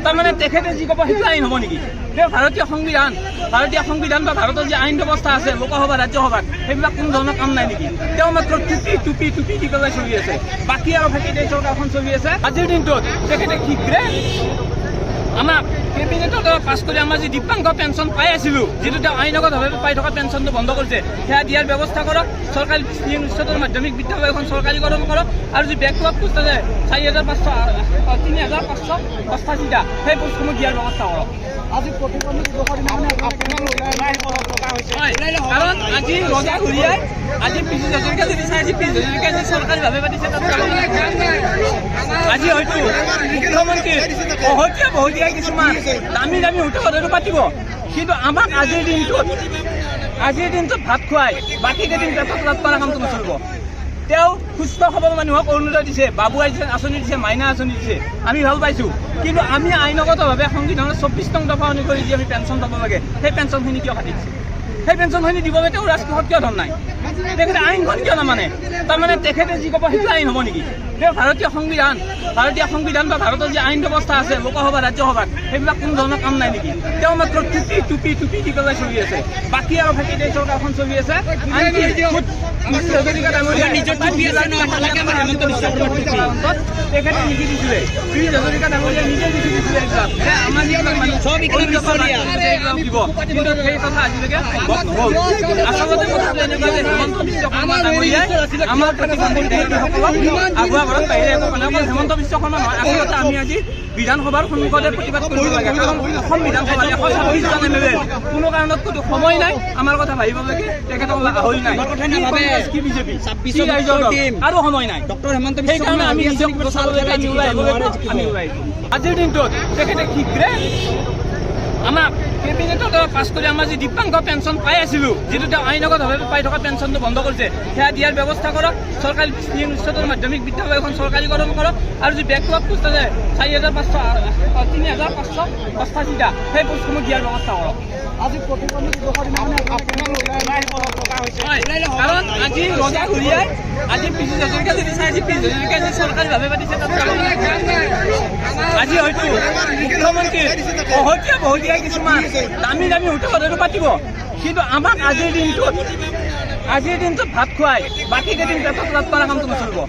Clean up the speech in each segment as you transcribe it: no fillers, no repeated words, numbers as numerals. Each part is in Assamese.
তাৰমানে তেখেতে যি ক'ব সেইটো আইন হ'ব নেকি? ভাৰতীয় সংবিধান বা ভাৰতৰ যি আইন ব্যৱস্থা আছে লোকসভা ৰাজ্যসভাত সেইবিলাক কোনো ধৰণৰ কাম নাই নেকি? তেওঁ মাত্ৰ টুপি দি পেলাই চলি আছে, বাকী আৰু ভাইটি চৰকাৰখন চলি আছে। আজিৰ দিনটোত তেখেতে শীঘ্ৰে আমাক কেবিনেটত পাছ কৰি আমাৰ যি দিব্যাংগ পেঞ্চন পাই আছিলোঁ, যিটো তেওঁ আইনগতভাৱে পাই থকা পেঞ্চনটো বন্ধ কৰিছে, সেয়া দিয়াৰ ব্যৱস্থা কৰক। চৰকাৰী উচ্চতৰ মাধ্যমিক বিদ্যালয়খন চৰকাৰীকৰণ কৰক আৰু যি বেকলগ পোষ্ট আছে 3,588টা সেই পোষ্টসমূহ দিয়াৰ ব্যৱস্থা কৰক। কাৰণ আজি ৰজা ঘূৰিয়াই আজি পিছু হাজৰিকা যদি চাই আজি পিছু হাজৰিকা যি চৰকাৰীভাৱে পাতিছে আজি হয়তো মুখ্যমন্ত্ৰীৰ বহতীয়া কিছুমান দামী উৎসৱটো পাতিব, কিন্তু আমাক আজিৰ দিনটোত ভাত খুৱাই বাকী কেইদিন পেটত লাভ কৰা কামটো নচলিব। তেওঁ সুস্থ সবল মানুহক অৰুণোদয় দিছে, বাবু আঁচনি দিছে, মাইনা আঁচনি দিছে, আমি ভাল পাইছোঁ। কিন্তু আমি আইনগতভাৱে সংবিধানৰ 24 নং দফা অনুসৰি যি আমি পেঞ্চন পাব লাগে সেই পেঞ্চনখিনি কিয় কাটি দিছে? সেই পেঞ্চনখিনি দিবলৈ তেওঁ ৰাজকোষত কিয় ধন নাই? তেখেতে আইনখন কিয় নামানে? তাৰমানে তেখেতে যি ক'ব সেইটো আইন হ'ব নেকি? ভাৰতীয় সংবিধান বা ভাৰতৰ যি আইন ব্যৱস্থা আছে লোকসভা ৰাজ্যসভাত সেইবিলাক কোনো ধৰণৰ কাম নাই নেকি? তেওঁ মাত্ৰ টুপি দি পেলাই চলি আছে, বাকী আৰু ভাইটি চৰকাৰখন চলি আছে। তেখেতে লিখি দিছিলে, হাজৰিকা ডাঙৰীয়া নিজে লিখি দিছিলে আমাৰ দিব, কিন্তু সেই কথা আজিলৈকে আচলতে কথাটো এনেকুৱা যে হিমন্ত বিশ্ব শৰ্মা ডাঙৰীয়াই আমাৰ প্ৰতিবন্ধীসকলক আগুৱা ঘৰত বাহিৰে একো মানে হিমন্ত বিশ্ব শৰ্মা নহয়। আচলতে আমি আজি বিধানসভাৰ সন্মুখতে প্ৰতিবাদ কৰিব লাগে, কাৰণ অসম বিধানসভাত 126জন MLA কোনো কাৰণত কোনো সময় নাই আমাৰ কথা ভাবিবলৈকে, তেখেতক আহৰি নাই কি বিজেপি আৰু সময় নাই। সেইকাৰণে আমি নিজক বচাবলৈকে আমি ওলাই আজিৰ দিনটোত তেখেতে শীঘ্ৰে আমাক কেবিনেটত পাছ কৰি আমাৰ যি দিব্যাংগ পেঞ্চন পাই আছিলোঁ, যিটো তেওঁ আইনগতভাৱে পাই থকা পেঞ্চনটো বন্ধ কৰিছে, সেয়া দিয়াৰ ব্যৱস্থা কৰক। চৰকাৰী উচ্চতৰ মাধ্যমিক বিদ্যালয়খন চৰকাৰীকৰণ কৰক আৰু যি বেকলগ পোষ্ট আছে 3,588টা সেই পোষ্টসমূহ দিয়াৰ ব্যৱস্থা কৰক। কাৰণ আজি ৰজা ঘূৰিয়াই আজি পিছু হাজৰিকা যদি চাই আজি পিছু হাজৰিকা যি চৰকাৰীভাৱে পাতিছে আজি হয়তো মুখ্যমন্ত্ৰীৰ বহতীয়া কিছুমান দামী উৎসৱটো পাতিব, কিন্তু আমাক আজিৰ দিনটোত ভাত খুৱাই বাকী কেইদিন পেটত লাভ কৰা কামটো নচলিব।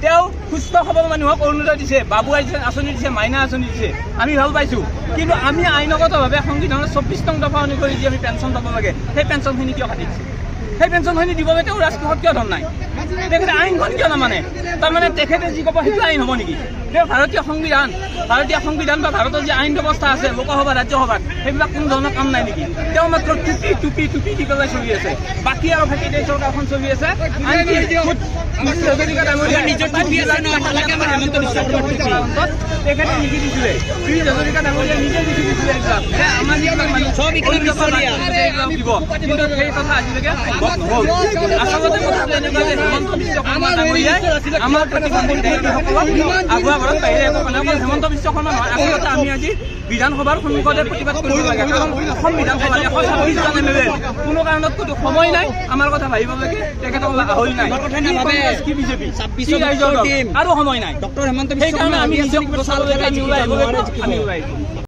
তেওঁ সুস্থ সবল মানুহক অৰুণোদয় দিছে, বাবু আঁচনি দিছে, মাইনা আঁচনি দিছে, আমি ভাল পাইছোঁ। কিন্তু আমি আইনগতভাৱে সংবিধানৰ 24 নং দফা অনুসৰি যি আমি পেঞ্চন পাব লাগে সেই পেঞ্চনখিনি কিয় কাটি দিছে? সেই পেঞ্চনখিনি দিবলৈ তেওঁ ৰাজকোষত কিয় ধন নাই? তেখেতে আইনখন কিয় নামানে? তাৰমানে তেখেতে যি ক'ব সেইটো আইন হ'ব নেকি? ভাৰতীয় সংবিধান বা ভাৰতৰ যি আইন ব্যৱস্থা আছে লোকসভা ৰাজ্যসভাত সেইবিলাক কোনো ধৰণৰ কাম নাই নেকি? তেওঁ মাত্ৰ টুপি দি পেলাই চলি আছে, বাকী আৰু ভাইটি চৰকাৰখন চলি আছে। হাজৰিকা ডাঙৰীয়া তেখেতে লিখি দিছিলে, হাজৰিকা ডাঙৰীয়া নিজে লিখি দিছিলে আমাৰ দিব, কিন্তু সেই কথা আজিলৈকে আচলতে কথাটো এনেকুৱা যে হিমন্ত বিশ্ব শৰ্মা ডাঙৰীয়াই আমাৰ প্ৰতিবন্ধীসকলক আগুৱা ঘৰত বাহিৰে একো মানে হিমন্ত বিশ্ব শৰ্মা নহয়। আচলতে আমি আজি বিধানসভাৰ সন্মুখতে প্ৰতিবাদ কৰিব লাগে, কাৰণ অসম বিধানসভাত 126জন MLA কোনো কাৰণত কোনো সময় নাই আমাৰ কথা ভাবিবলৈকে, তেখেতক আহৰি নাই কি বিজেপি আৰু সময় নাই। সেইকাৰণে আমি নিজক বচাবলৈকে আমি ওলাই